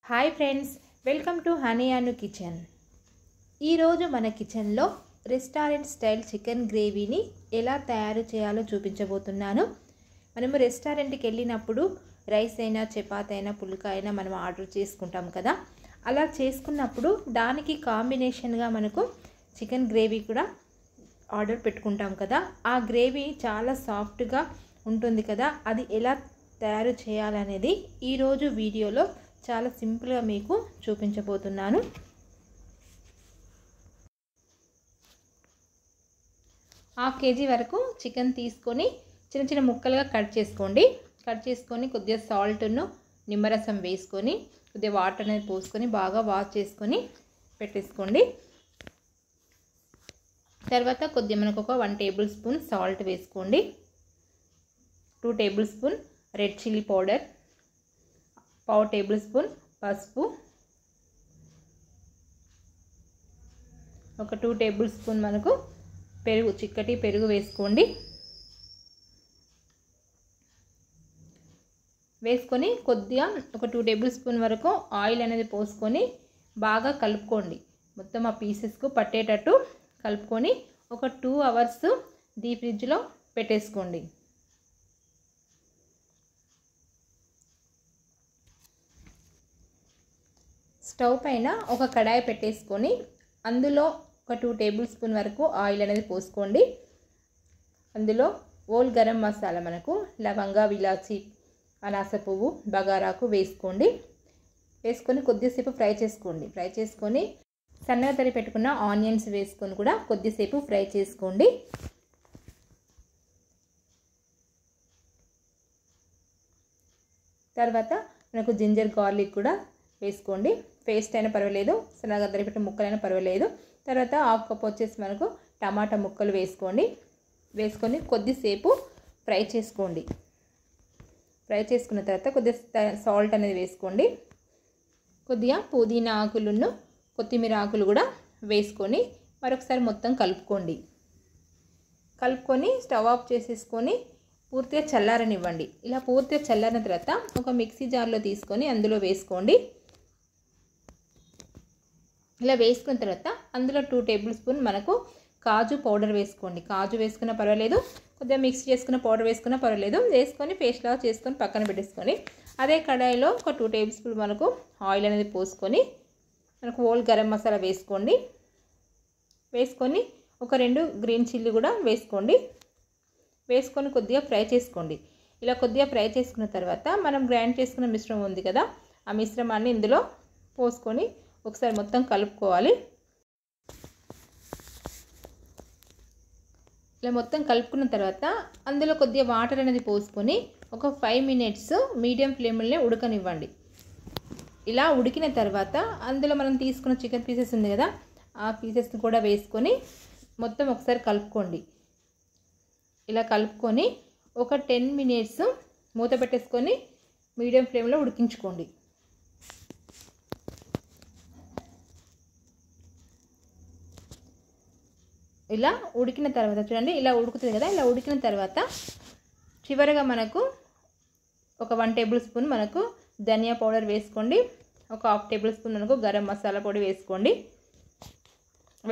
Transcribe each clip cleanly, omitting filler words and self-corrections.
Hi friends, welcome to honey Anu kitchen. ఈరోజు మన కిచెన్లో రెస్టారెంట్ స్టైల్ చికెన్ గ్రేవీని ఎలా తయారు చేయాలో చూపించబోతున్నాను. మనము రెస్టారెంట్కి వెళ్ళినప్పుడు రైస్ అయినా చపాతీ అయినా పుల్కా అయినా మనం ఆర్డర్ చేసుకుంటాం కదా. అలా చేసుకున్నప్పుడు దానికి కాంబినేషన్గా మనకు చికెన్ గ్రేవీ కూడా ఆర్డర్ పెట్టుకుంటాం కదా. ఆ గ్రేవీ చాలా సాఫ్ట్గా ఉంటుంది కదా. అది ఎలా తయారు చేయాలనేది ఈరోజు వీడియోలో చాలా సింపుల్గా మీకు చూపించబోతున్నాను. హాఫ్ కేజీ వరకు చికెన్ తీసుకొని చిన్న చిన్న ముక్కలుగా కట్ చేసుకోండి. కట్ చేసుకొని కొద్దిగా సాల్ట్ను నిమ్మరసం వేసుకొని కొద్దిగా వాటర్ అనేది పోసుకొని బాగా వాష్ చేసుకొని పెట్టేసుకోండి. తర్వాత కొద్దిగా మనకు ఒక 1 టేబుల్ స్పూన్ సాల్ట్ వేసుకోండి. 2 table spoon red chilli powder, 1/2 table spoon పసుపు, ఒక 2 టేబుల్ స్పూన్ మనకు పెరుగు, చిక్కటి పెరుగు వేసుకోండి. వేసుకొని కొద్దిగా ఒక 2 టేబుల్ స్పూన్ వరకు ఆయిల్ అనేది పోసుకొని బాగా కలుపుకోండి. మొత్తం ఆ పీసెస్కు పట్టేటట్టు కలుపుకొని ఒక 2 అవర్స్ డీప్ ఫ్రిడ్జ్లో పెట్టేసుకోండి. స్టవ్ పైన ఒక కడాయి పెట్టేసుకొని అందులో ఒక 2 టేబుల్ స్పూన్ వరకు ఆయిల్ అనేది పోసుకోండి. అందులో ఓల్ గరం మసాలా మనకు లవంగ, విలాచి, అనాస పువ్వు, బగారాకు వేసుకోండి. వేసుకొని కొద్దిసేపు ఫ్రై చేసుకోండి. ఫ్రై చేసుకొని సన్నగా తరిగి పెట్టుకున్న ఆనియన్స్ వేసుకొని కూడా కొద్దిసేపు ఫ్రై చేసుకోండి. తర్వాత మనకు జింజర్ గార్లిక్ కూడా వేసుకోండి. పేస్ట్ అయినా పర్వాలేదు, సన్నగా తరిగి పెట్టిన ముక్కలైనా పర్వాలేదు. తర్వాత 1/2 కప్ వచ్చేసి మనకు టమాటా ముక్కలు వేసుకోండి. వేసుకొని కొద్దిసేపు ఫ్రై చేసుకోండి. ఫ్రై చేసుకున్న తర్వాత కొద్దిగా సాల్ట్ అనేది వేసుకోండి. కొద్దిగా పుదీనా ఆకులను, కొత్తిమీర ఆకులు కూడా వేసుకొని మరొకసారి మొత్తం కలుపుకోండి. కలుపుకొని స్టవ్ ఆఫ్ చేసేసుకొని పూర్తిగా చల్లారనివ్వండి. ఇలా పూర్తిగా చల్లారిన తర్వాత ఒక మిక్సీ జార్లో తీసుకొని అందులో వేసుకోండి. ఇలా వేసుకున్న తర్వాత అందులో 2 టేబుల్ స్పూన్ మనకు కాజు పౌడర్ వేసుకోండి. కాజు వేసుకున్నా పర్వాలేదు, కొద్దిగా మిక్స్ చేసుకున్న పౌడర్ వేసుకున్నా పర్వాలేదు. వేసుకొని పేస్ట్ లాగా చేసుకొని పక్కన పెట్టేసుకొని అదే కడాయిలో ఒక 2 టేబుల్ స్పూన్ మనకు ఆయిల్ అనేది పోసుకొని మనకు ఓల్ గరం మసాలా వేసుకోండి. వేసుకొని ఒక 2 గ్రీన్ చిల్లీ కూడా వేసుకోండి. వేసుకొని కొద్దిగా ఫ్రై చేసుకోండి. ఇలా కొద్దిగా ఫ్రై చేసుకున్న తర్వాత మనం గ్రైండ్ చేసుకున్న మిశ్రమం ఉంది కదా, ఆ మిశ్రమాన్ని ఇందులో పోసుకొని ఒకసారి మొత్తం కలుపుకోవాలి. ఇలా మొత్తం కలుపుకున్న తర్వాత అందులో కొద్దిగా వాటర్ అనేది పోసుకొని ఒక 5 మినిట్స్ మీడియం ఫ్లేమ్లోనే ఉడకనివ్వండి. ఇలా ఉడికిన తర్వాత అందులో మనం తీసుకున్న చికెన్ పీసెస్ ఉంది కదా, ఆ పీసెస్ని కూడా వేసుకొని మొత్తం ఒకసారి కలుపుకోండి. ఇలా కలుపుకొని ఒక 10 మినిట్స్ మూత పెట్టేసుకొని మీడియం ఫ్లేమ్లో ఉడికించుకోండి. ఇలా ఉడికిన తర్వాత చూడండి, ఇలా ఉడుకుతుంది కదా. ఇలా ఉడికిన తర్వాత చివరగా మనకు ఒక 1 టేబుల్ స్పూన్ మనకు ధనియా పౌడర్ వేసుకోండి. ఒక 1/2 టేబుల్ స్పూన్ మనకు గరం మసాలా పొడి వేసుకోండి.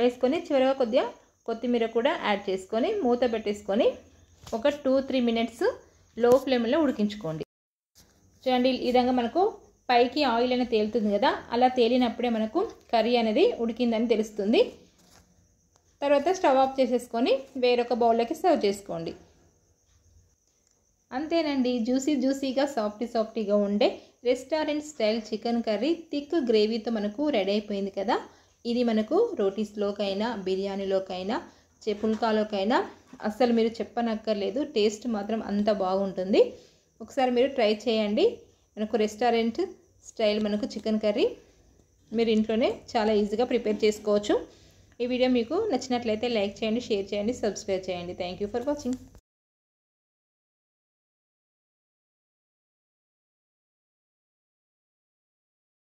వేసుకొని చివరగా కొద్దిగా కొత్తిమీర కూడా యాడ్ చేసుకొని మూత పెట్టేసుకొని ఒక 2-3 మినిట్స్ లో ఫ్లేమ్లో ఉడికించుకోండి. చూడండి, ఈ విధంగా మనకు పైకి ఆయిల్ అనేది తేలుతుంది కదా. అలా తేలినప్పుడే మనకు కర్రీ అనేది ఉడికిందని తెలుస్తుంది. తర్వాత స్టవ్ ఆఫ్ చేసేసుకొని వేరొక బౌల్లోకి సర్వ్ చేసుకోండి. అంతేనండి, జ్యూసీగా సాఫ్టీగా ఉండే restaurant style chicken curry thick గ్రేవీతో మనకు రెడీ అయిపోయింది కదా. ఇది మనకు రోటీస్లోకైనా, బిర్యానీలోకైనా, పుల్కాలోకైనా అస్సలు మీరు చెప్పనక్కర్లేదు. టేస్ట్ మాత్రం అంత బాగుంటుంది. ఒకసారి మీరు ట్రై చేయండి. మనకు రెస్టారెంట్ స్టైల్ మనకు చికెన్ కర్రీ మీరు ఇంట్లోనే చాలా ఈజీగా ప్రిపేర్ చేసుకోవచ్చు. ఈ వీడియో మీకు నచ్చినట్లయితే లైక్ చేయండి, షేర్ చేయండి, సబ్స్క్రైబ్ చేయండి. Thank you for watching.